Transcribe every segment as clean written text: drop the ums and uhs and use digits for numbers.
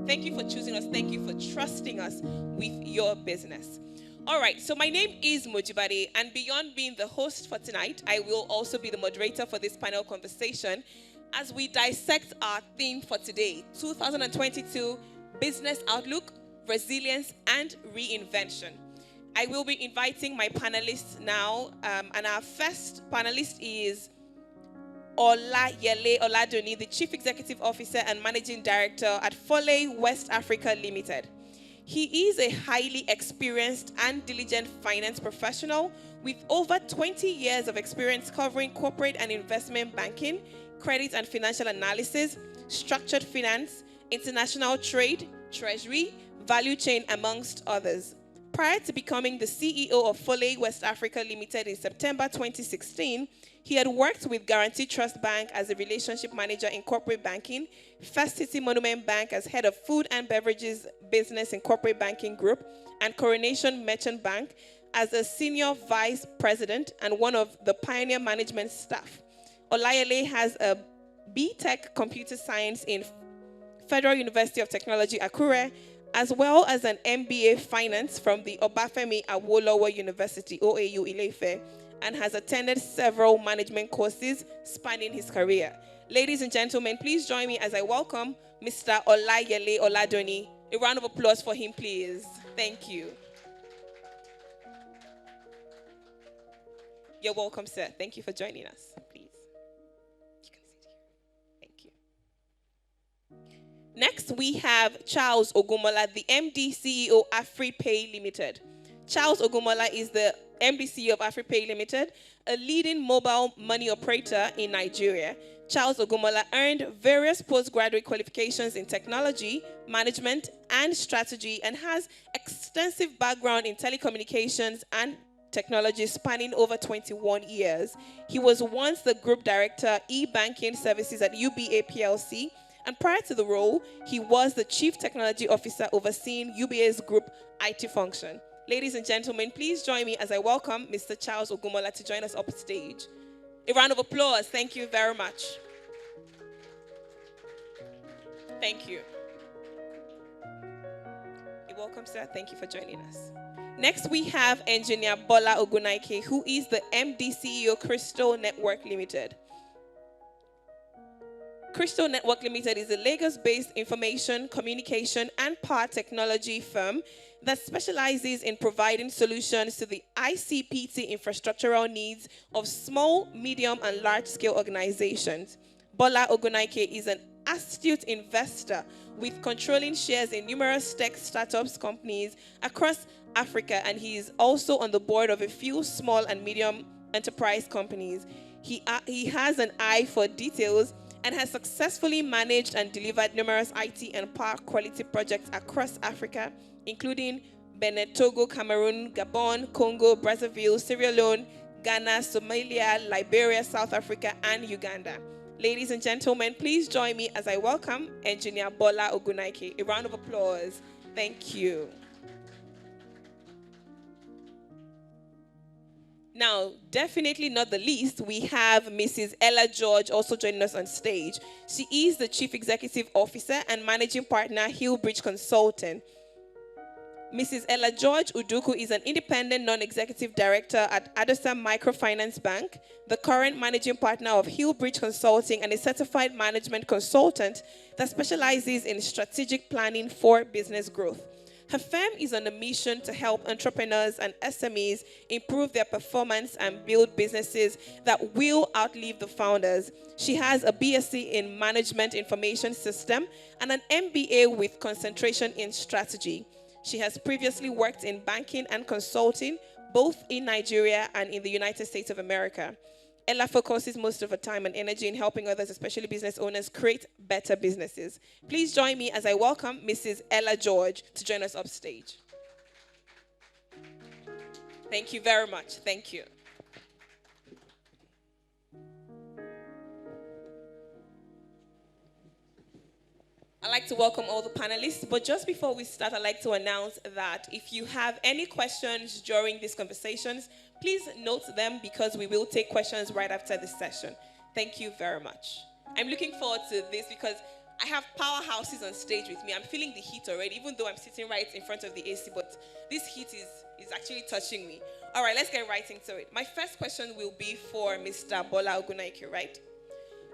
Thank you for choosing us. Thank you for trusting us with your business. All right, so my name is Mojibade, and beyond being the host for tonight, I will also be the moderator for this panel conversation as we dissect our theme for today, 2022 Business Outlook, Resilience, and Reinvention. I will be inviting my panelists now, and our first panelist is Olayele Oladoni, the Chief Executive Officer and Managing Director at Foley West Africa Limited. He is a highly experienced and diligent finance professional with over 20 years of experience covering corporate and investment banking, credit and financial analysis, structured finance, international trade, treasury, value chain, amongst others. Prior to becoming the CEO of Foley West Africa Limited in September 2016, he had worked with Guarantee Trust Bank as a relationship manager in corporate banking, First City Monument Bank as head of food and beverages business in corporate banking group, and Coronation Merchant Bank as a senior vice president and one of the pioneer management staff. Olayele has a B.Tech computer science in Federal University of Technology, Akure, as well as an MBA finance from the Obafemi Awolowo University, OAU Ile-Ife, and has attended several management courses spanning his career. Ladies and gentlemen, please join me as I welcome Mr. Olayele Oladoni. A round of applause for him, please. Thank you. You're welcome, sir. Thank you for joining us. Please. You can sit here. Thank you. Next, we have Charles Ogumola, the MD CEO of AfriPay Limited. Charles Ogumola is the MD CEO of AfriPay Limited, a leading mobile money operator in Nigeria. Charles Ogumola earned various postgraduate qualifications in technology, management, and strategy, and has extensive background in telecommunications and technology spanning over 21 years. He was once the group director, e-banking services at UBA PLC, and prior to the role, he was the chief technology officer overseeing UBA's group IT function. Ladies and gentlemen, please join me as I welcome Mr. Charles Ogumola to join us up stage. A round of applause. Thank you very much. Thank you. You're welcome, sir. Thank you for joining us. Next, we have Engineer Bola Ogunaike, who is the MD CEO Crystal Network Limited. Crystal Network Limited is a Lagos-based information, communication, and power technology firm that specializes in providing solutions to the ICPT infrastructural needs of small, medium, and large-scale organizations. Bola Ogunaike is an astute investor with controlling shares in numerous tech startups companies across Africa, and he is also on the board of a few small and medium enterprise companies. He has an eye for details and has successfully managed and delivered numerous IT and power quality projects across Africa, including Benin, Togo, Cameroon, Gabon, Congo, Brazzaville, Sierra Leone, Ghana, Somalia, Liberia, South Africa, and Uganda. Ladies and gentlemen, please join me as I welcome Engineer Bola Ogunaike. A round of applause. Thank you. Now, definitely not the least, we have Mrs. Ella George also joining us on stage. She is the Chief Executive Officer and Managing Partner, Hillbridge Consulting. Mrs. Ella George Uduku is an independent non-executive director at Adosa Microfinance Bank, the current managing partner of Hillbridge Consulting, and a certified management consultant that specializes in strategic planning for business growth. Her firm is on a mission to help entrepreneurs and SMEs improve their performance and build businesses that will outlive the founders. She has a BSc in Management Information System and an MBA with concentration in strategy. She has previously worked in banking and consulting, both in Nigeria and in the United States of America. Ella focuses most of her time and energy in helping others, especially business owners, create better businesses. Please join me as I welcome Mrs. Ella George to join us upstage. Thank you very much. Thank you. I'd like to welcome all the panelists, but just before we start, I'd like to announce that if you have any questions during these conversations, please note them because we will take questions right after this session. Thank you very much. I'm looking forward to this because I have powerhouses on stage with me. I'm feeling the heat already, even though I'm sitting right in front of the AC, but this heat is actually touching me. All right, let's get right into it. My first question will be for Mr. Bola Ogunaike, right?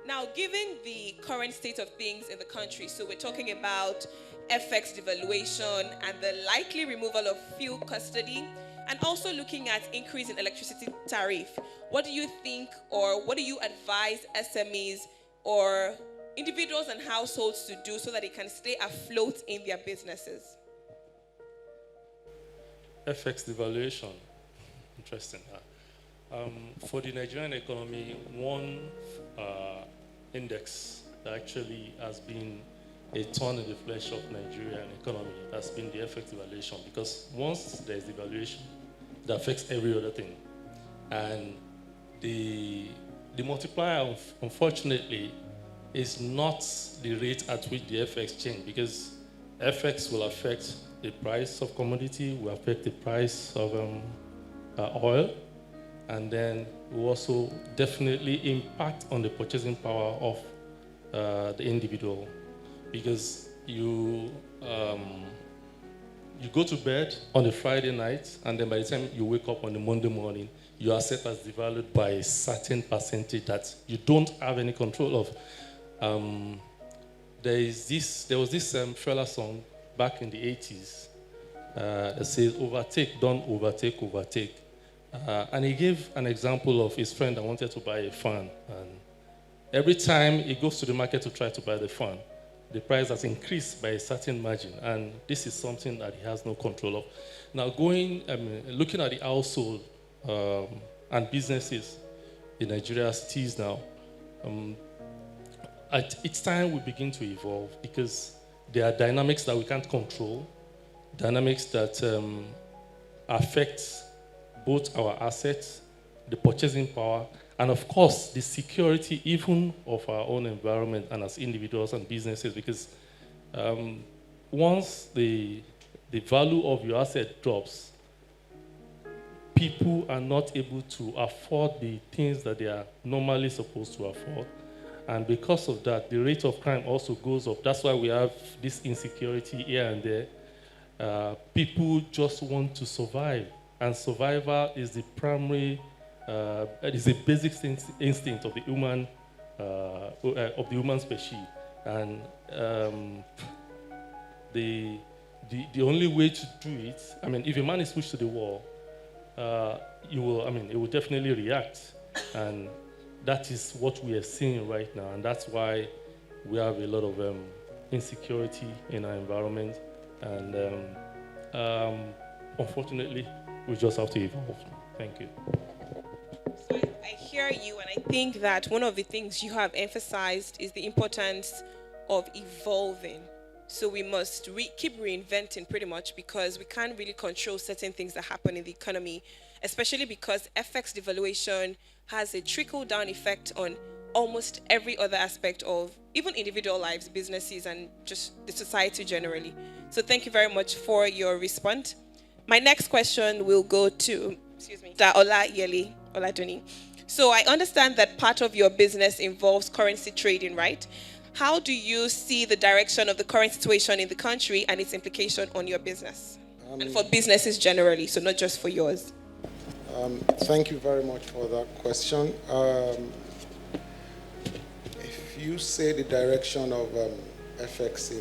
Now, given the current state of things in the country, so we're talking about FX devaluation and the likely removal of fuel custody, and also looking at increase in electricity tariff, what do you think, or what do you advise SMEs or individuals and households to do so that they can stay afloat in their businesses? FX devaluation, interesting. For the Nigerian economy, one index that actually has been a thorn in the flesh of Nigerian economy has been the FX devaluation, because once there's devaluation, it affects every other thing. And the multiplier, unfortunately, is not the rate at which the FX change, because FX will affect the price of commodity, will affect the price of oil, and then will also definitely impact on the purchasing power of the individual. Because you go to bed on a Friday night, and then by the time you wake up on the Monday morning, your asset has devalued by a certain percentage that you don't have any control of. There was this Fela song back in the 80s that says, overtake, don't overtake, overtake. And he gave an example of his friend that wanted to buy a fan. And every time he goes to the market to try to buy the fan, the price has increased by a certain margin. And this is something that he has no control of. Now, looking at the household and businesses in Nigeria still now, it's time we begin to evolve, because there are dynamics that we can't control, dynamics that affect both our assets, the purchasing power, and of course, the security even of our own environment and as individuals and businesses, because once the value of your asset drops, people are not able to afford the things that they are normally supposed to afford. And because of that, the rate of crime also goes up. That's why we have this insecurity here and there. People just want to survive. And survival is the primary, it is a basic instinct of the human species. And the only way to do it, if a man is pushed to the wall, he will definitely react. And that is what we are seeing right now, and that's why we have a lot of insecurity in our environment, and unfortunately, we just have to evolve. Thank you. So I hear you, and I think that one of the things you have emphasized is the importance of evolving. So we must keep reinventing pretty much, because we can't really control certain things that happen in the economy, especially because FX devaluation has a trickle-down effect on almost every other aspect of even individual lives, businesses, and just the society generally. So thank you very much for your response. My next question will go to, Ola Yeli Oladuni. So I understand that part of your business involves currency trading, right? How do you see the direction of the current situation in the country and its implication on your business? And for businesses generally, so not just for yours. Thank you very much for that question. If you say the direction of FX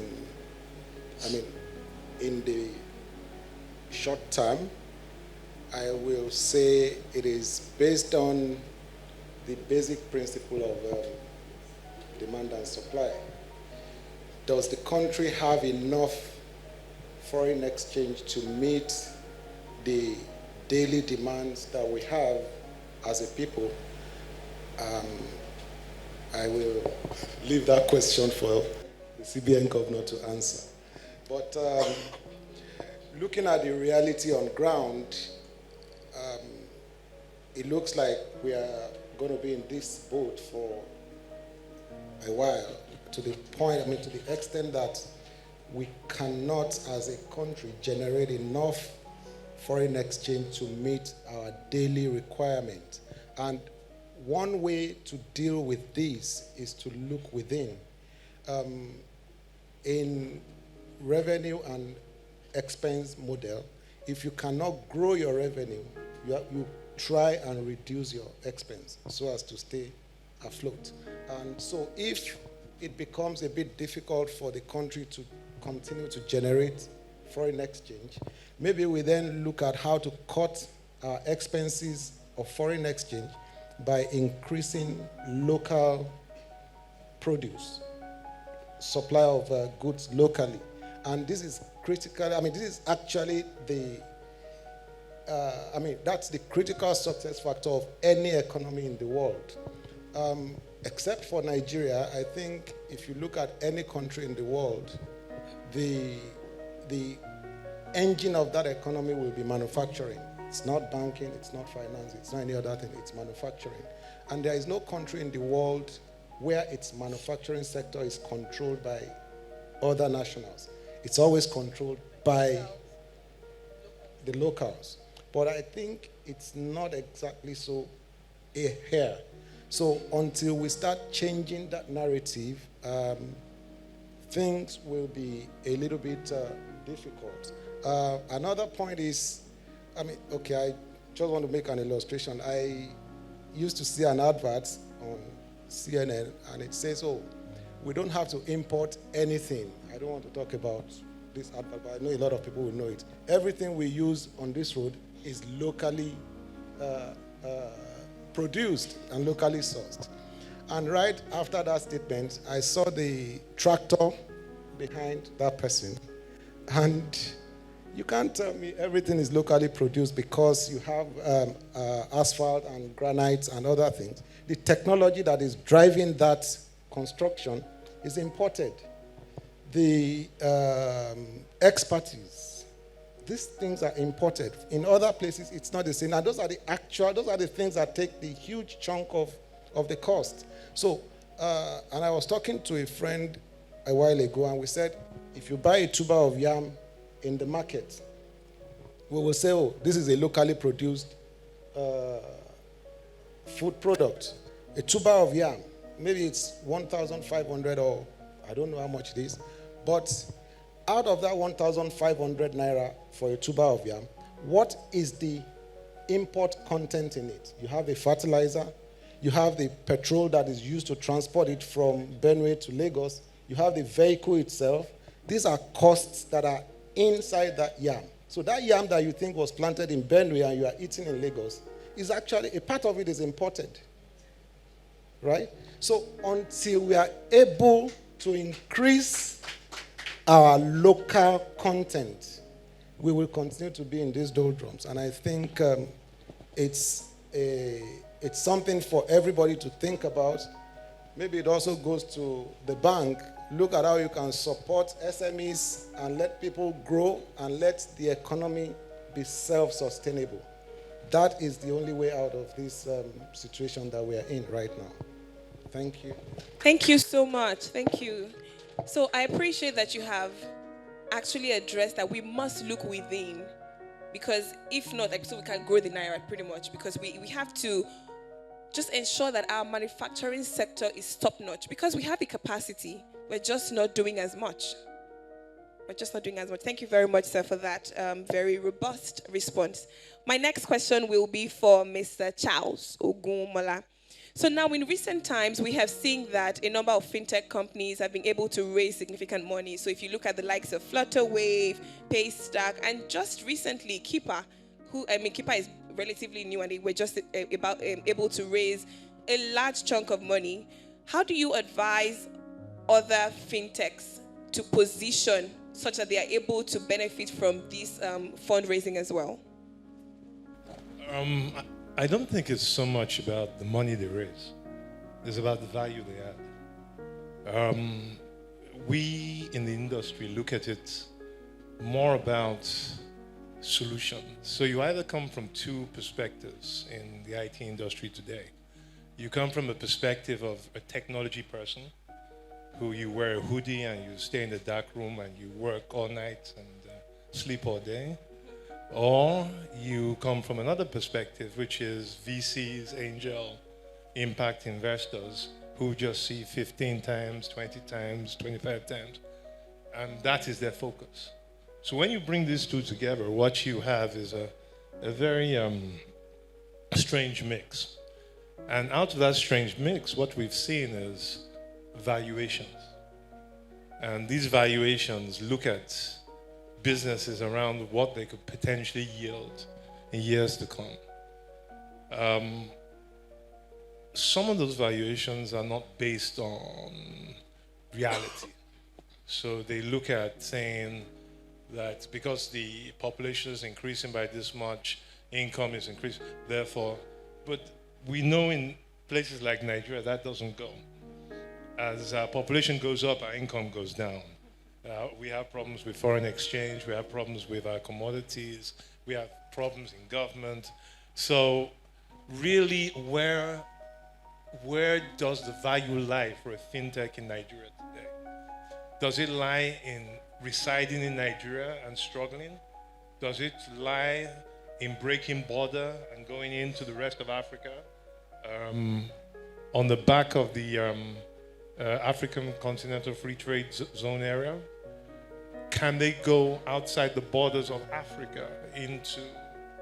in the short term, I will say it is based on the basic principle of demand and supply. Does the country have enough foreign exchange to meet the daily demands that we have as a people? I will leave that question for the CBN governor to answer. But looking at the reality on ground, it looks like we are going to be in this boat for a while, to the point, to the extent that we cannot, as a country, generate enough foreign exchange to meet our daily requirement. And one way to deal with this is to look within. in revenue and expense model, if you cannot grow your revenue, you try and reduce your expense so as to stay afloat. And so if it becomes a bit difficult for the country to continue to generate foreign exchange, maybe we then look at how to cut our expenses of foreign exchange by increasing local produce, supply of goods locally. And this is critical. This is actually that's the critical success factor of any economy in the world. Except for Nigeria, I think if you look at any country in the world, the engine of that economy will be manufacturing. It's not banking, it's not finance, it's not any other thing, it's manufacturing. And there is no country in the world where its manufacturing sector is controlled by other nationals. It's always controlled by the locals. But I think it's not exactly so here. So until we start changing that narrative, things will be a little bit difficult. Another point is, I just want to make an illustration. I used to see an advert on CNN, and it says, we don't have to import anything. I don't want to talk about this advert, but I know a lot of people will know it. Everything we use on this road is locally produced and locally sourced. And right after that statement, I saw the tractor behind that person. And you can't tell me everything is locally produced because you have asphalt and granite and other things. The technology that is driving that construction is imported. The expertise, these things are imported. In other places, it's not the same. And those are the things that take the huge chunk of the cost. So, and I was talking to a friend a while ago, and we said, if you buy a tuber of yam in the market, we will say, this is a locally produced food product. A tuber of yam, maybe it's 1,500 or I don't know how much it is, but out of that 1,500 naira for a tuber of yam, what is the import content in it? You have the fertilizer, you have the petrol that is used to transport it from Benue to Lagos, you have the vehicle itself. These are costs that are inside that yam. So that yam that you think was planted in Benue and you are eating in Lagos is actually, a part of it is imported. Right? So until we are able to increase our local content, we will continue to be in these doldrums. And I think it's something for everybody to think about. Maybe it also goes to the bank. Look at how you can support SMEs and let people grow and let the economy be self-sustainable. That is the only way out of this situation that we are in right now. Thank you. Thank you so much. Thank you. So I appreciate that you have actually addressed that we must look within, because if not, so we can grow the naira pretty much, because we have to just ensure that our manufacturing sector is top-notch, because we have the capacity. We're just not doing as much. Thank you very much, sir, for that very robust response. My next question will be for Mr. Charles Ogunmola. So now, in recent times, we have seen that a number of fintech companies have been able to raise significant money. So if you look at the likes of Flutterwave, Paystack, and just recently, Keeper, Keeper is relatively new, and they were just able to raise a large chunk of money. How do you advise other fintechs to position such that they are able to benefit from this fundraising as well? I don't think it's so much about the money they raise. It's about the value they add. We in the industry look at it more about solutions. So you either come from two perspectives in the IT industry today. You come from a perspective of a technology person who you wear a hoodie and you stay in the dark room and you work all night and sleep all day. Or you come from another perspective, which is VCs, angel, impact investors, who just see 15 times, 20 times, 25 times. And that is their focus. So when you bring these two together, what you have is a very strange mix. And out of that strange mix, what we've seen is valuations. And these valuations look at businesses around what they could potentially yield in years to come. Some of those valuations are not based on reality. So they look at saying that because the population is increasing by this much, income is increasing, therefore, but we know in places like Nigeria that doesn't go. As our population goes up, our income goes down. We have problems with foreign exchange, we have problems with our commodities, we have problems in government. So really, where does the value lie for a fintech in Nigeria today? Does it lie in residing in Nigeria and struggling? Does it lie in breaking border and going into the rest of Africa? On the back of the African Continental Free Trade Zone area? Can they go outside the borders of Africa into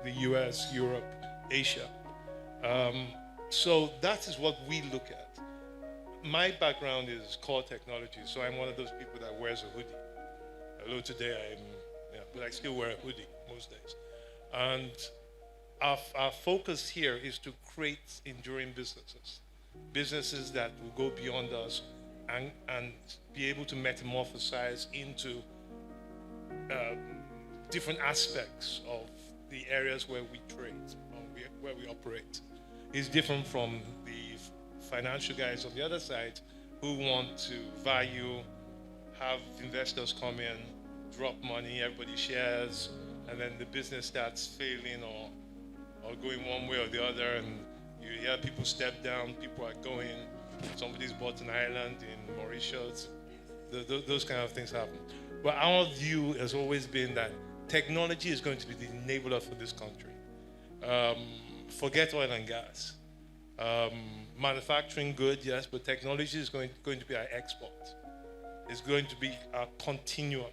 the US, Europe, Asia? So that is what we look at. My background is core technology, so I'm one of those people that wears a hoodie. Although today but I still wear a hoodie most days. And our focus here is to create enduring businesses. Businesses that will go beyond us and be able to metamorphosize into different aspects of the areas where we trade, where we operate. It's different from the financial guys on the other side who want to value, have investors come in, drop money, everybody shares, and then the business starts failing or going one way or the other, and you hear people step down, people are going, somebody's bought an island in Mauritius, those kind of things happen. But our view has always been that technology is going to be the enabler for this country. Forget oil and gas. Manufacturing good, yes, but technology is going to be our export. It's going to be our continuum.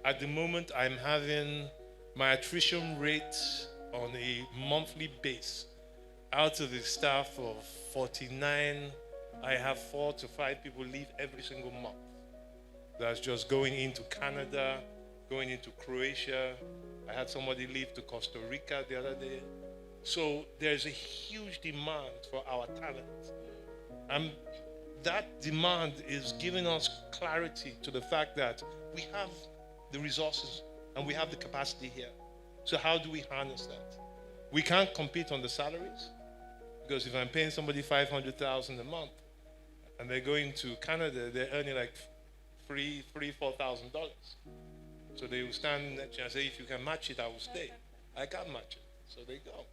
At the moment, I'm having my attrition rate on a monthly base. Out of the staff of 49, I have 4 to 5 people leave every single month. That's just going into Canada, going into Croatia. I had somebody leave to Costa Rica the other day. So there's a huge demand for our talent. And that demand is giving us clarity to the fact that we have the resources and we have the capacity here. So how do we harness that? We can't compete on the salaries, because if I'm paying somebody $500,000 a month and they're going to Canada, they're earning like $4,000. So they will stand next to you and say, if you can match it, I will stay. I can't match it. So they go.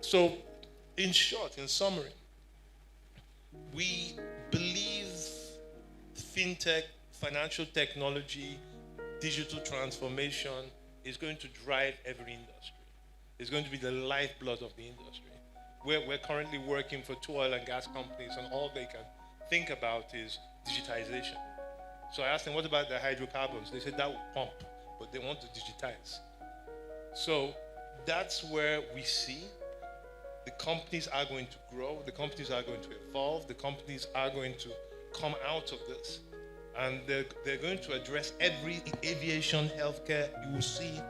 So in short, in summary, we believe fintech, financial technology, digital transformation is going to drive every industry. It's going to be the lifeblood of the industry. We're currently working for 2 oil and gas companies, and all they can think about is digitization. So I asked them, what about the hydrocarbons? They said that will pump, but they want to digitize. So that's where we see the companies are going to grow, the companies are going to evolve, the companies are going to come out of this. And they're going to address every aviation, healthcare. You will see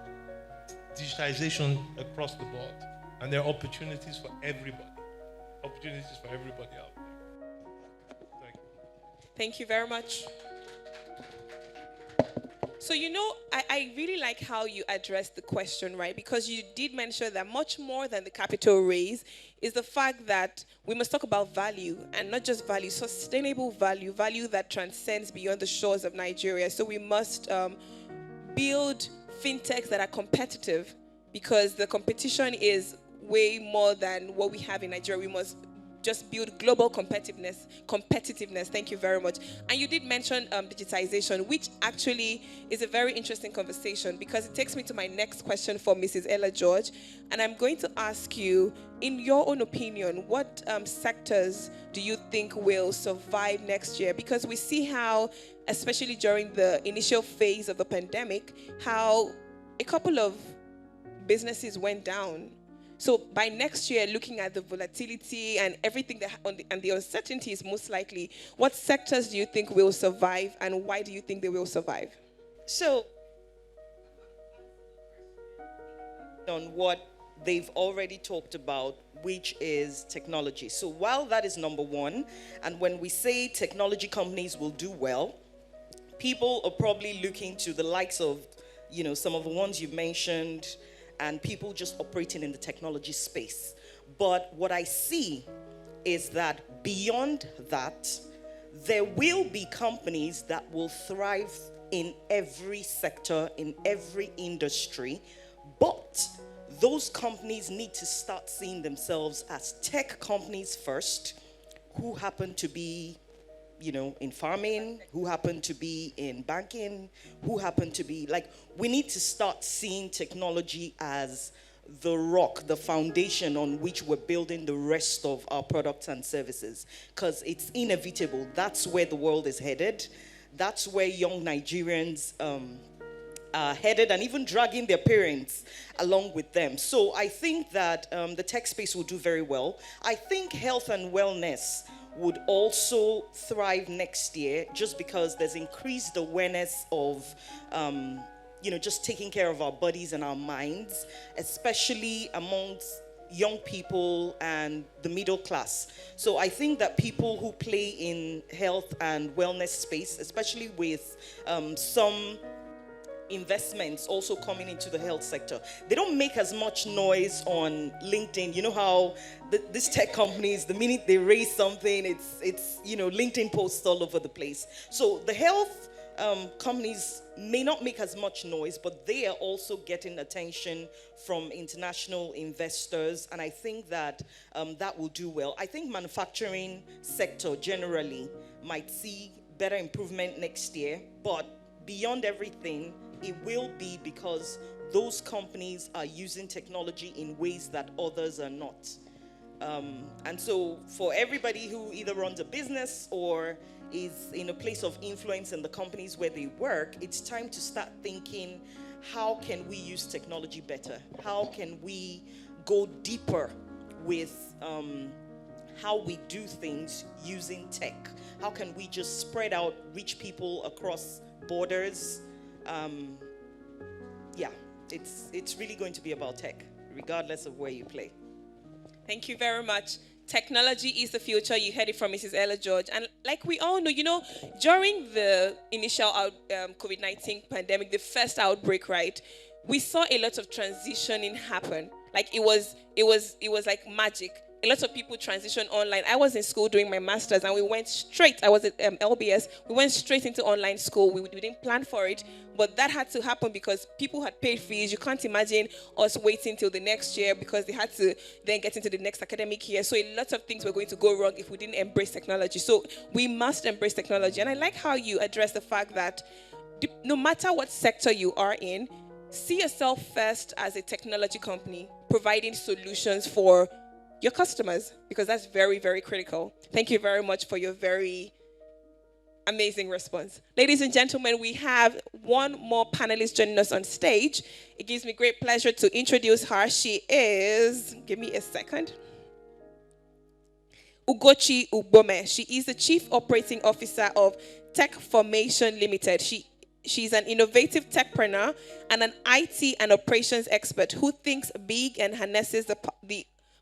digitization across the board. And there are opportunities for everybody. Opportunities for everybody out there. Thank you. Thank you very much. So, I really like how you addressed the question, right? Because you did mention that much more than the capital raise is the fact that we must talk about value, and not just value, sustainable value, value that transcends beyond the shores of Nigeria. So we must build fintechs that are competitive, because the competition is way more than what we have in Nigeria. We must just build global competitiveness. Thank you very much. And you did mention digitization, which actually is a very interesting conversation, because it takes me to my next question for Mrs. Ella George. And I'm going to ask you, in your own opinion, what sectors do you think will survive next year? Because we see how, especially during the initial phase of the pandemic, how a couple of businesses went down. So by next year, looking at the volatility and everything and the uncertainties, most likely, what sectors do you think will survive, and why do you think they will survive? So, on what they've already talked about, which is technology. So while that is number one, and when we say technology companies will do well, people are probably looking to the likes of, some of the ones you mentioned, and people just operating in the technology space. But what I see is that beyond that, there will be companies that will thrive in every sector, in every industry, but those companies need to start seeing themselves as tech companies first, who happen to be in farming, who happen to be in banking, who happen to be we need to start seeing technology as the rock, the foundation on which we're building the rest of our products and services. Because it's inevitable. That's where the world is headed. That's where young Nigerians are headed, and even dragging their parents along with them. So I think that the tech space will do very well. I think health and wellness would also thrive next year, just because there's increased awareness of just taking care of our bodies and our minds, especially amongst young people and the middle class. So I think that people who play in health and wellness space, especially with some investments also coming into the health sector, they don't make as much noise on LinkedIn. You know how these tech companies, the minute they raise something, it's LinkedIn posts all over the place. So the health companies may not make as much noise, but they are also getting attention from international investors, and I think that that will do well. I think manufacturing sector generally might see better improvement next year, but beyond everything, it will be because those companies are using technology in ways that others are not. And so for everybody who either runs a business or is in a place of influence in the companies where they work, it's time to start thinking, how can we use technology better? How can we go deeper with how we do things using tech? How can we just spread out, reach people across borders? It's really going to be about tech, regardless of where you play. Thank you very much. Technology is the future. You heard it from Mrs. Ella George. And like we all know, during the initial COVID-19 pandemic, the first outbreak, right, we saw a lot of transitioning happen. Like it was like magic. A lot of people transitioned online. I was in school doing my master's, and we went straight. I was at LBS. We went straight into online school. We didn't plan for it, but that had to happen because people had paid fees. You can't imagine us waiting till the next year because they had to then get into the next academic year. So a lot of things were going to go wrong if we didn't embrace technology. So we must embrace technology. And I like how you address the fact that no matter what sector you are in, see yourself first as a technology company providing solutions for your customers, because that's very, very critical. Thank you very much for your very amazing response. Ladies and gentlemen, we have one more panelist joining us on stage. It gives me great pleasure to introduce her. She is, give me a second, Ugochi Ubome. She is the Chief Operating Officer of Tech Formation Limited. She's an innovative techpreneur and an IT and operations expert who thinks big and harnesses the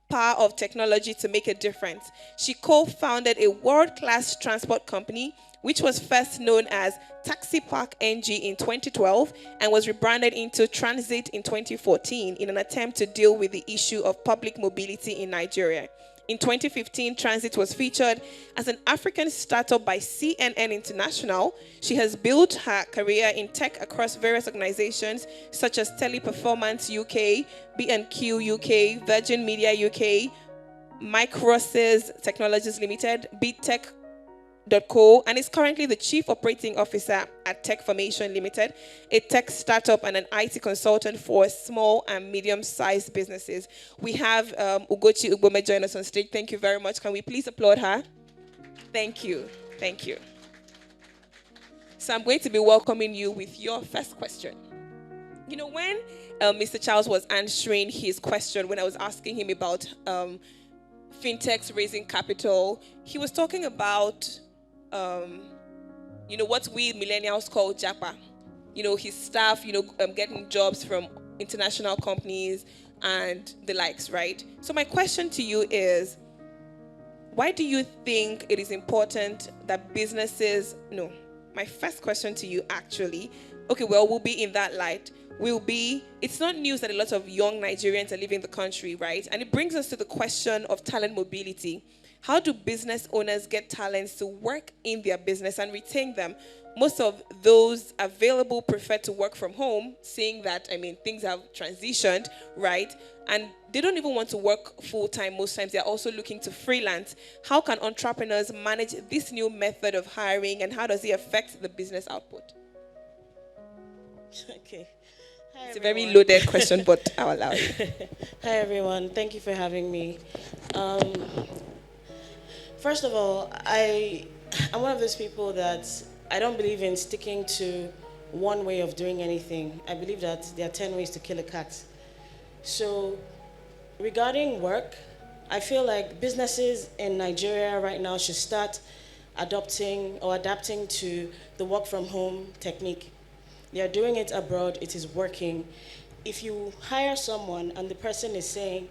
power of technology to make a difference. She co-founded a world-class transport company, which was first known as Taxi Park NG in 2012 and was rebranded into Transit in 2014 in an attempt to deal with the issue of public mobility in Nigeria. In 2015, Transit was featured as an African startup by CNN International. She has built her career in tech across various organizations such as Teleperformance UK, B&Q UK, Virgin Media UK, Microsis Technologies Limited, BeatTech.co, and is currently the Chief Operating Officer at Tech Formation Limited, a tech startup and an IT consultant for small and medium-sized businesses. We have Ugochi Ugbome join us on stage. Thank you very much. Can we please applaud her? Thank you. Thank you. So I'm going to be welcoming you with your first question. You know, when Mr. Charles was answering his question, when I was asking him about fintechs raising capital, he was talking about, what we millennials call Japa. His staff, getting jobs from international companies and the likes, right? So my question to you is, why do you think it is important that businesses, my first question to you actually, we'll be in that light. It's not news that a lot of young Nigerians are leaving the country, right? And it brings us to the question of talent mobility. How do business owners get talents to work in their business and retain them? Most of those available prefer to work from home, seeing that, things have transitioned, right? And they don't even want to work full-time most times. They're also looking to freelance. How can entrepreneurs manage this new method of hiring, and how does it affect the business output? Okay. Hi, it's a very loaded question, but I'll allow you. Hi, everyone. Thank you for having me. First of all, I'm one of those people that I don't believe in sticking to one way of doing anything. I believe that there are 10 ways to kill a cat. So regarding work, I feel like businesses in Nigeria right now should start adapting to the work from home technique. They are doing it abroad, it is working. If you hire someone and the person is saying,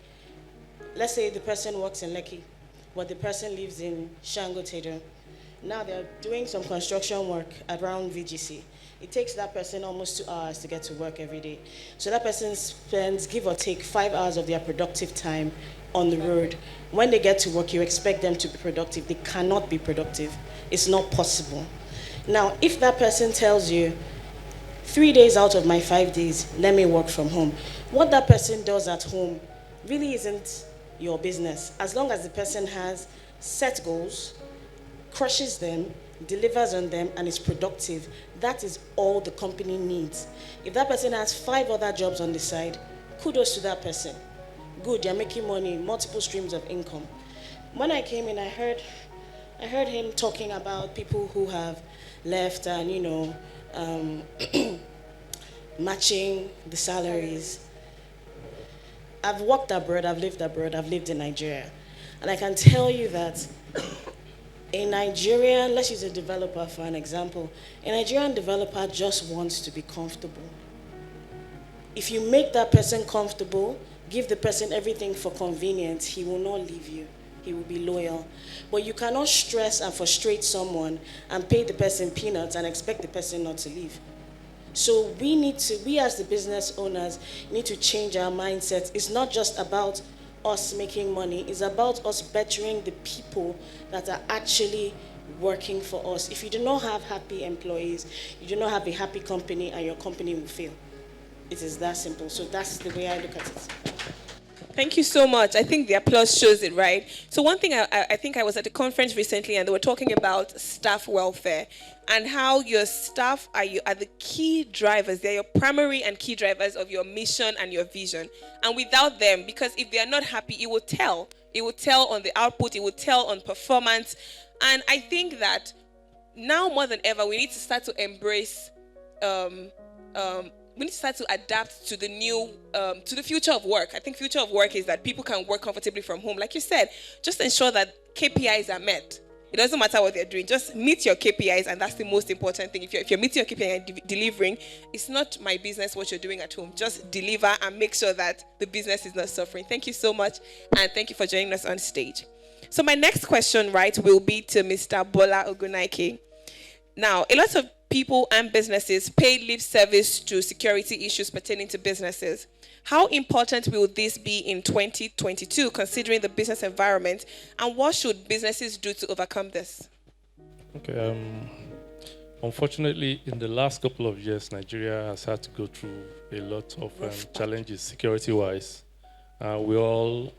let's say the person works in Lekki, but the person lives in Shango Tedo. Now they're doing some construction work around VGC. It takes that person almost 2 hours to get to work every day. So that person spends, give or take, 5 hours of their productive time on the road. When they get to work, you expect them to be productive. They cannot be productive. It's not possible. Now, if that person tells you, 3 days out of my 5 days, let me work from home, what that person does at home really isn't your business. As long as the person has set goals, crushes them, delivers on them, and is productive, that is all the company needs. If that person has 5 other jobs on the side, kudos to that person. Good, they're making money, multiple streams of income. When I came in, I heard him talking about people who have left and, matching the salaries. I've worked abroad, I've lived in Nigeria. And I can tell you that a Nigerian, let's use a developer for an example. A Nigerian developer just wants to be comfortable. If you make that person comfortable, give the person everything for convenience, he will not leave you. He will be loyal. But you cannot stress and frustrate someone and pay the person peanuts and expect the person not to leave. So we as the business owners need to change our mindset. It's not just about us making money, it's about us bettering the people that are actually working for us. If you do not have happy employees, you do not have a happy company, and your company will fail. It is that simple. So that's the way I look at it. Thank you so much. I think the applause shows it, right? So one thing, I think I was at a conference recently and they were talking about staff welfare and how your staff are the key drivers. They're your primary and key drivers of your mission and your vision. And without them, because if they are not happy, it will tell. It will tell on the output. It will tell on performance. And I think that now more than ever, we need to start to embrace we need to start to adapt to the new, to the future of work. I think future of work is that people can work comfortably from home. Like you said, just ensure that KPIs are met. It doesn't matter what they're doing. Just meet your KPIs, and that's the most important thing. If you're meeting your KPI and delivering, it's not my business what you're doing at home. Just deliver and make sure that the business is not suffering. Thank you so much, and thank you for joining us on stage. So my next question, right, will be to Mr. Bola Ogunaike. Now, a lot of people and businesses pay lip service to security issues pertaining to businesses. How important will this be in 2022, considering the business environment, and what should businesses do to overcome this? Okay. Unfortunately, in the last couple of years, Nigeria has had to go through a lot of challenges security-wise. We all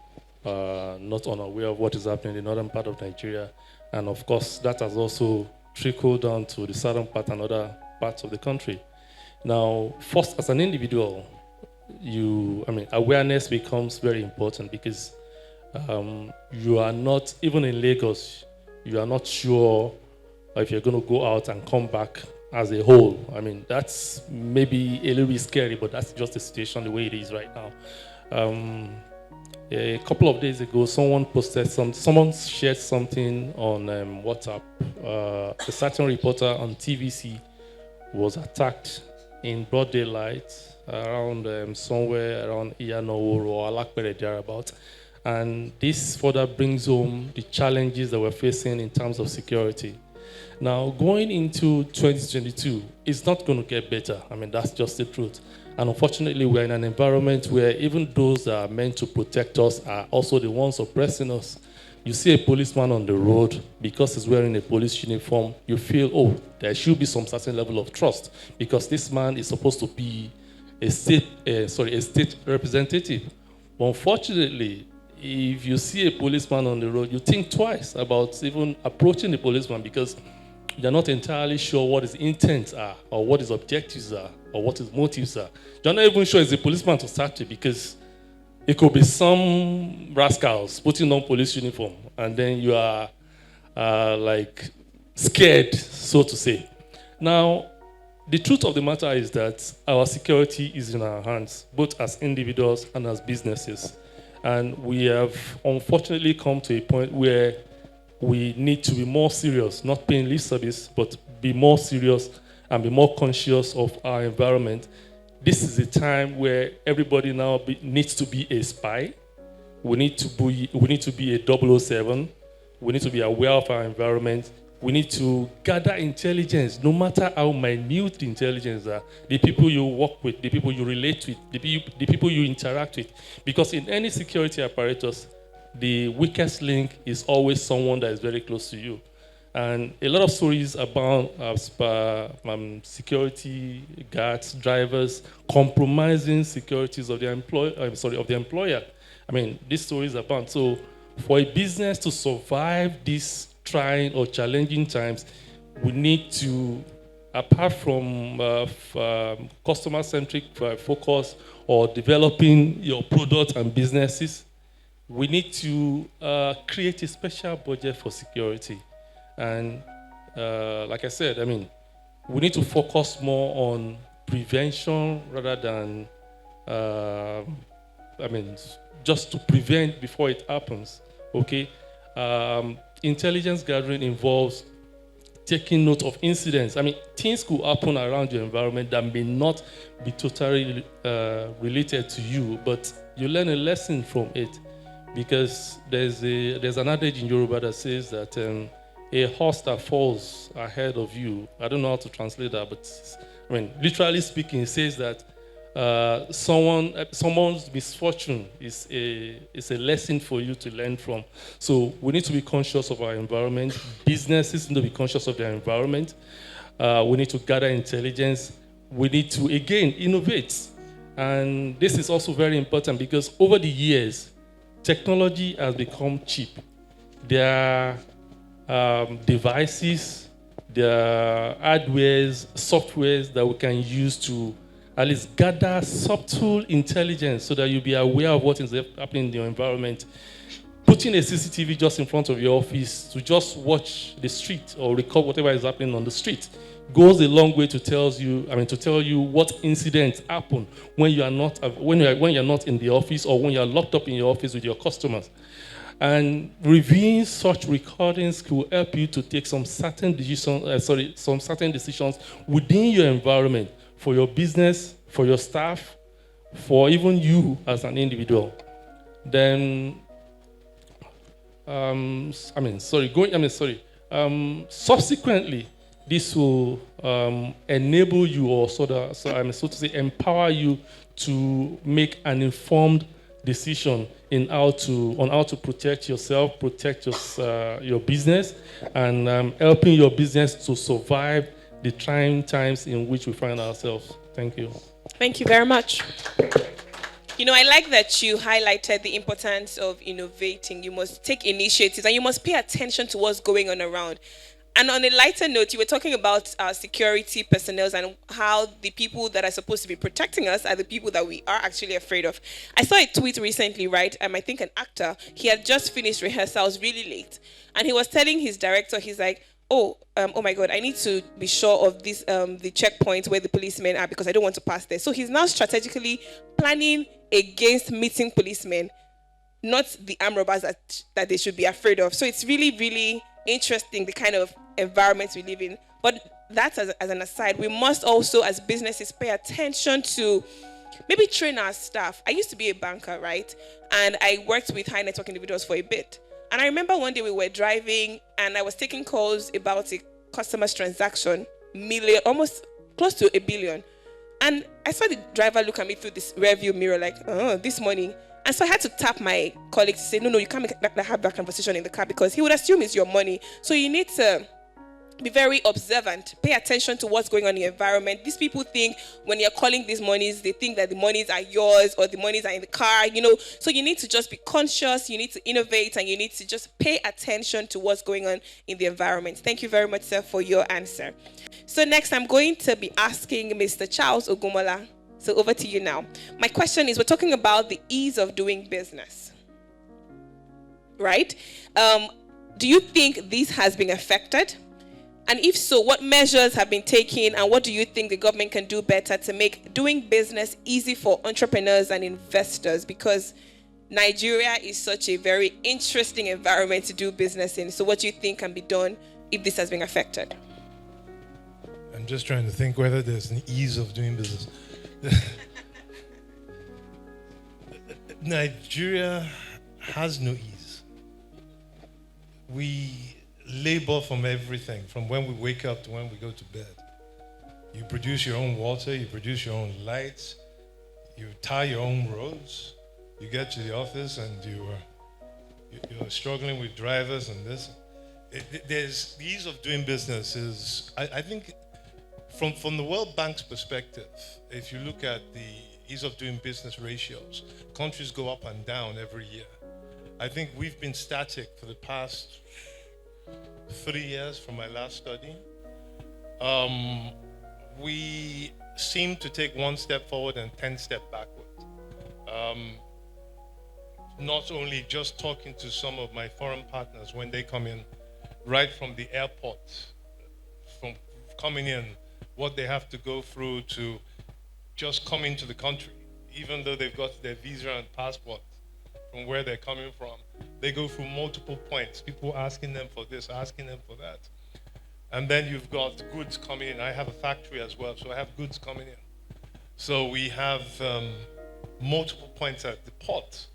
not unaware of what is happening in the northern part of Nigeria. And of course, that has also trickled down to the southern part and other parts of the country. Now, first, as an individual, awareness becomes very important because you are not, even in Lagos, you are not sure if you're going to go out and come back as a whole. I mean, that's maybe a little bit scary, but that's just the situation the way it is right now. A couple of days ago, someone shared something on WhatsApp. A certain reporter on TVC was attacked in broad daylight around somewhere around Iyano or Alakpere thereabout. And this further brings home the challenges that we're facing in terms of security. Now, going into 2022, it's not going to get better. I mean, that's just the truth. And unfortunately, we're in an environment where even those that are meant to protect us are also the ones oppressing us. You see a policeman on the road, because he's wearing a police uniform, you feel, oh, there should be some certain level of trust, because this man is supposed to be a state representative. But unfortunately, if you see a policeman on the road, you think twice about even approaching the policeman because you're not entirely sure what his intents are, or what his objectives are, or what his motives are. You're not even sure it's a policeman to start with because it could be some rascals putting on police uniform, and then you are like scared, so to say. Now, the truth of the matter is that our security is in our hands, both as individuals and as businesses. And we have unfortunately come to a point where we need to be more serious, not paying lip service, but be more serious and be more conscious of our environment. This is a time where everybody now needs to be a spy. We need to be a 007. We need to be aware of our environment. We need to gather intelligence, no matter how minute the intelligence are, the people you work with, the people you relate with, the people you interact with. Because in any security apparatus, the weakest link is always someone that is very close to you. And a lot of stories about security guards, drivers, compromising securities of the employer. I mean, these stories abound. So for a business to survive these trying or challenging times, we need to, apart from customer-centric focus or developing your product and businesses, we need to create a special budget for security. And like I said, I mean, we need to focus more on prevention rather than, just to prevent before it happens, okay? Intelligence gathering involves taking note of incidents. I mean, things could happen around your environment that may not be totally related to you, but you learn a lesson from it. Because there's an adage in Yoruba that says that a horse that falls ahead of you, I don't know how to translate that, but I mean, literally speaking, it says that someone's misfortune is a lesson for you to learn from. So we need to be conscious of our environment. Businesses need to be conscious of their environment. We need to gather intelligence. We need to, again, innovate. And this is also very important because over the years, technology has become cheap. There are devices, there are hardwares, softwares that we can use to at least gather subtle intelligence so that you'll be aware of what is happening in your environment. Putting a CCTV just in front of your office to just watch the street or record whatever is happening on the street goes a long way to tell you what incidents happen when you're not in the office or when you're locked up in your office with your customers. And reviewing such recordings could help you to take some certain decisions within your environment for your business, for your staff, for even you as an individual. Then, subsequently, this will enable you or so to say empower you to make an informed decision on how to protect yourself, protect your business, and helping your business to survive the trying times in which we find ourselves. Thank you. Thank you very much. You know, I like that you highlighted the importance of innovating. You must take initiatives and you must pay attention to what's going on around. And on a lighter note, you were talking about security personnel and how the people that are supposed to be protecting us are the people that we are actually afraid of. I saw a tweet recently, right? I think an actor, he had just finished rehearsals really late. And he was telling his director, he's like, oh my God, I need to be sure of this, the checkpoint where the policemen are because I don't want to pass there. So he's now strategically planning against meeting policemen, not the armed robbers that they should be afraid of. So it's really, really interesting the kind of environment we live in. But that as an aside, we must also as businesses pay attention to maybe train our staff. I used to be a banker, right? And I worked with high network individuals for a bit. And I remember one day we were driving and I was taking calls about a customer's transaction, almost close to $1 billion. And I saw the driver look at me through this rearview mirror like, oh, this money. And so I had to tap my colleague to say, no, you can't have that conversation in the car because he would assume it's your money. So you need to be very observant. Pay attention to what's going on in the environment. These people think when you're calling these monies, they think that the monies are yours or the monies are in the car, you know. So you need to just be conscious, you need to innovate, and you need to just pay attention to what's going on in the environment. Thank you very much, sir, for your answer. So next, I'm going to be asking Mr. Charles Ogumola. So over to you now. My question is, we're talking about the ease of doing business, right? Do you think this has been affected? And if so, what measures have been taken and what do you think the government can do better to make doing business easy for entrepreneurs and investors? Because Nigeria is such a very interesting environment to do business in. So what do you think can be done if this has been affected? I'm just trying to think whether there's an ease of doing business. Nigeria has no ease. We labor from everything, from when we wake up to when we go to bed. You produce your own water, you produce your own lights, you tie your own roads, you get to the office and you're struggling with drivers and this. There's the ease of doing business is, I think, from the World Bank's perspective, if you look at the ease of doing business ratios, countries go up and down every year. I think we've been static for the past 3 years from my last study. We seem to take one step forward and 10 steps backward. Not only just talking to some of my foreign partners when they come in, right from the airport, from coming in, what they have to go through to just come into the country, even though they've got their visa and passport from where they're coming from. They go through multiple points, people asking them for this, asking them for that. And then you've got goods coming in. I have a factory as well, so I have goods coming in. So we have multiple points at the port.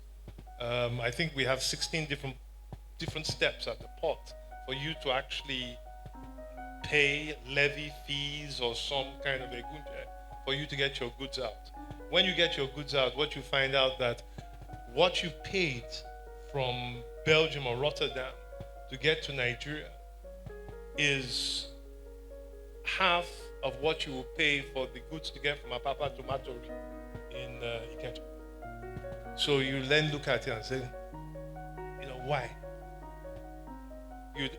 I think we have 16 different steps at the port for you to actually pay levy fees or some kind of a good for you to get your goods out. When you get your goods out, what you find out that what you paid from Belgium or Rotterdam to get to Nigeria is half of what you will pay for the goods to get from Apapa to Matori in Ikeja. So you then look at it and say, you know, why? You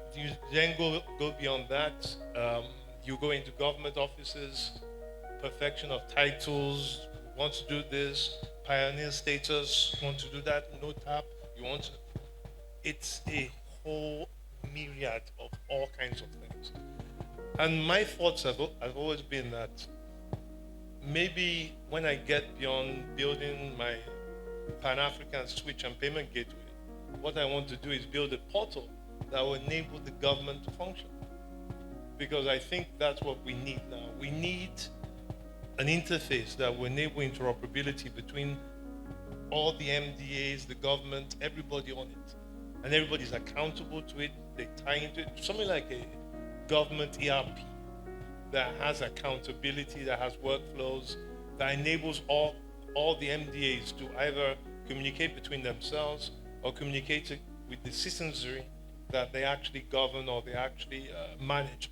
then go beyond that. You go into government offices, perfection of titles, want to do this, pioneer status, want to do that, no tap, you want to. It's a whole myriad of all kinds of things. And my thoughts have always been that maybe when I get beyond building my Pan-African switch and payment gateway, what I want to do is build a portal that will enable the government to function. Because I think that's what we need now. We need an interface that will enable interoperability between all the MDAs, the government, everybody on it. And everybody's accountable to it. They tie into it. Something like a government ERP that has accountability, that has workflows, that enables all the MDAs to either communicate between themselves or communicate with the citizenry that they actually govern or they actually manage.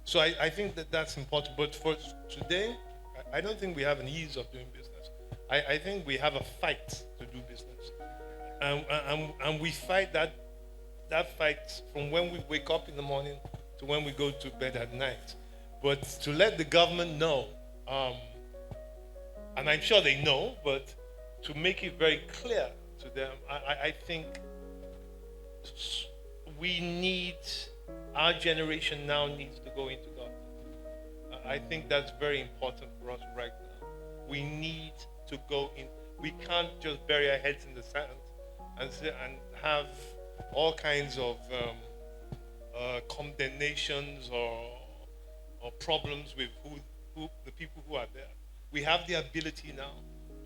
So I think that that's important. But for today, I don't think we have an ease of doing business. I think we have a fight to do business. And we fight that fight from when we wake up in the morning to when we go to bed at night. But to let the government know, and I'm sure they know, but to make it very clear to them, I think our generation now needs to go into government. I think that's very important for us right now. We need to go in. We can't just bury our heads in the sand and have all kinds of condemnations or problems with who the people who are there. We have the ability now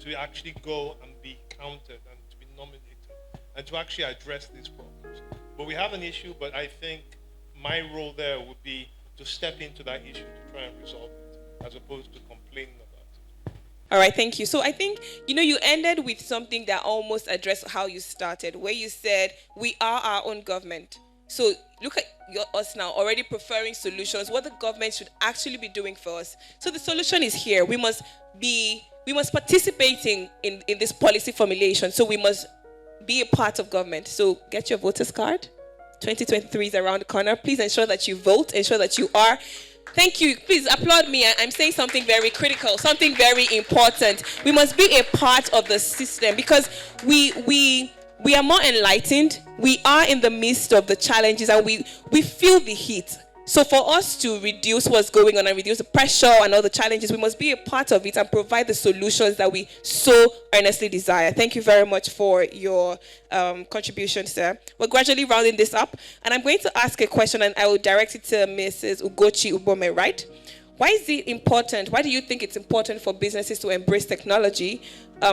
to actually go and be counted and to be nominated and to actually address these problems. But we have an issue, but I think my role there would be to step into that issue to try and resolve it, as opposed to complaining about it. All right, thank you. So I think, you ended with something that almost addressed how you started, where you said, we are our own government. So look at us now, already preferring solutions, what the government should actually be doing for us. So the solution is here. We must participate in this policy formulation. So we must be a part of government. So get your voters card. 2023 is around the corner. Please ensure that you vote. Ensure that you are. Thank you. Please applaud me. I'm saying something very critical, something very important. We must be a part of the system because we are more enlightened. We are in the midst of the challenges and we feel the heat. So for us to reduce what's going on and reduce the pressure and all the challenges, we must be a part of it and provide the solutions that we so earnestly desire. Thank you very much for your contribution, sir. We're gradually rounding this up, and I'm going to ask a question, and I will direct it to Mrs. Ugochi Ubome, right? Why is it important? Why do you think it's important for businesses to embrace technology,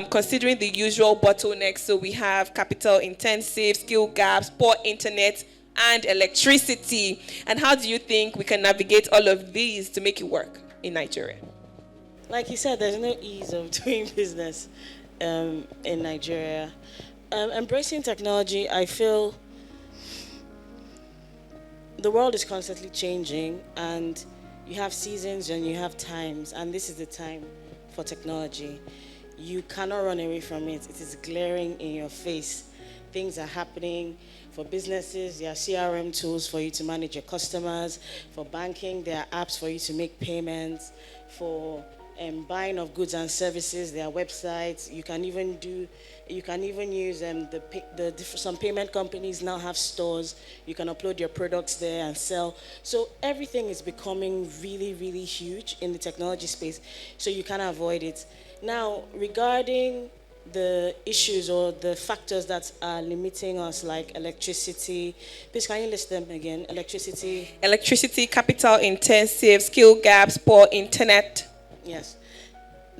considering the usual bottlenecks? So we have capital intensive, skill gaps, poor internet, and electricity. And how do you think we can navigate all of these to make it work in Nigeria? Like you said, there's no ease of doing business in Nigeria. Embracing technology, I feel the world is constantly changing, and you have seasons and you have times, and this is the time for technology. You cannot run away from it. It is glaring in your face. Things are happening. For businesses, there are CRM tools for you to manage your customers. For banking, there are apps for you to make payments. For buying of goods and services, there are websites. You can even use some payment companies now have stores. You can upload your products there and sell. So everything is becoming really, really huge in the technology space. So you can't avoid it. Now, regarding the issues or the factors that are limiting us, like electricity. Please, can you list them again? Electricity, capital intensive, skill gaps, poor internet. Yes,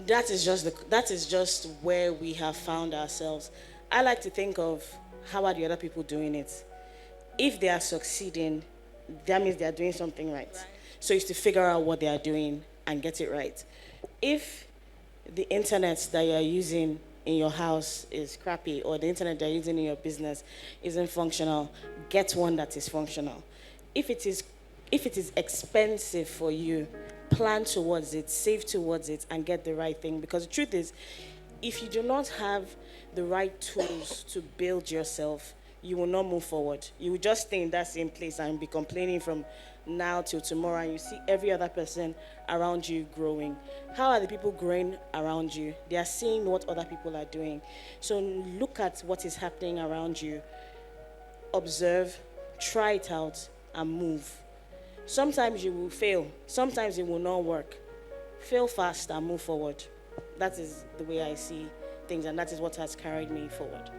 that is just where we have found ourselves. I like to think of how are the other people doing it. If they are succeeding, that means they are doing something right. So it's to figure out what they are doing and get it right. If the internet that you are using in your house is crappy, or the internet they're using in your business isn't functional, get one that is functional. If it is expensive for you, plan towards it, save towards it, and get the right thing. Because the truth is, if you do not have the right tools to build yourself, you will not move forward. You will just stay in that same place and be complaining from now till tomorrow, and you see every other person around you growing. How are the people growing around you? They are seeing what other people are doing. So look at what is happening around you. Observe, try it out, and move. Sometimes you will fail. Sometimes it will not work. Fail fast and move forward. That is the way I see things, and that is what has carried me forward.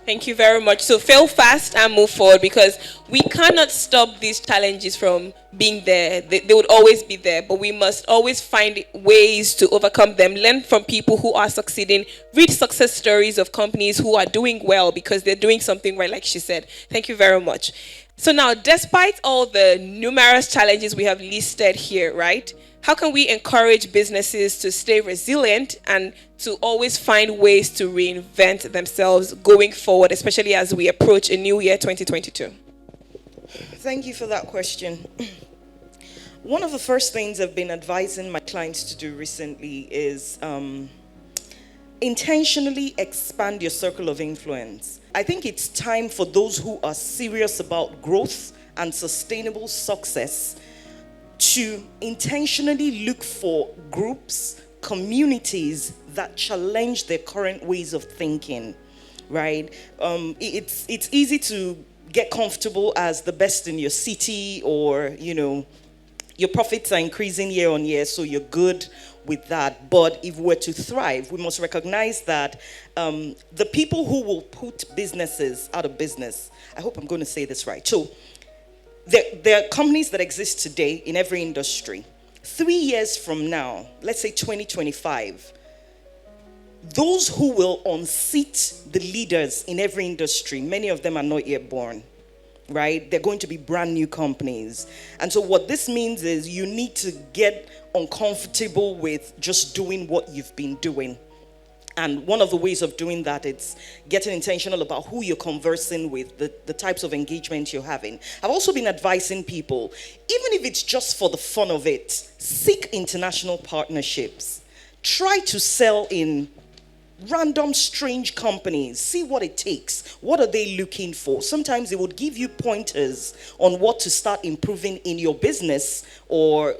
Thank you very much. So fail fast and move forward, because we cannot stop these challenges from being there. They would always be there, but we must always find ways to overcome them. Learn from people who are succeeding. Read success stories of companies who are doing well because they're doing something right, like she said. Thank you very much. So now, despite all the numerous challenges we have listed here, right? How can we encourage businesses to stay resilient and to always find ways to reinvent themselves going forward, especially as we approach a new year, 2022? Thank you for that question. One of the first things I've been advising my clients to do recently is intentionally expand your circle of influence. I think it's time for those who are serious about growth and sustainable success to intentionally look for groups, communities that challenge their current ways of thinking, right? It's easy to get comfortable as the best in your city, or, your profits are increasing year on year, so you're good with that. But if we're to thrive, we must recognize that the people who will put businesses out of business, I hope I'm going to say this right. So there are companies that exist today in every industry. 3 years from now, let's say 2025, those who will unseat the leaders in every industry, many of them are not yet born, right? They're going to be brand new companies. And so what this means is you need to get uncomfortable with just doing what you've been doing. And one of the ways of doing that is getting intentional about who you're conversing with, the types of engagement you're having. I've also been advising people, even if it's just for the fun of it, seek international partnerships. Try to sell in random strange companies. See what it takes. What are they looking for? Sometimes it would give you pointers on what to start improving in your business, or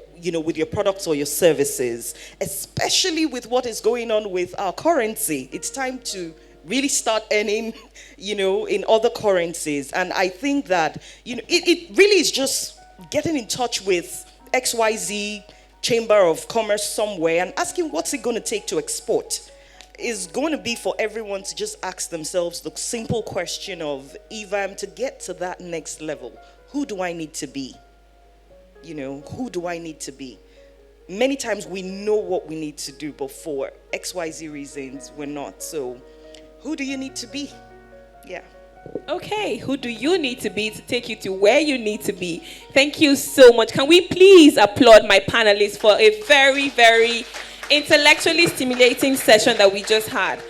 with your products or your services, especially with what is going on with our currency. It's time to really start earning in other currencies. And I think that it really is just getting in touch with XYZ Chamber of Commerce somewhere and asking what's it going to take to export. Is going to be for everyone to just ask themselves the simple question of, if I'm to get to that next level, who do I need to be? Who do I need to be? Many times we know what we need to do, but for XYZ reasons, we're not. So who do you need to be? Yeah. Okay, who do you need to be to take you to where you need to be? Thank you so much. Can we please applaud my panelists for a very, very intellectually stimulating session that we just had?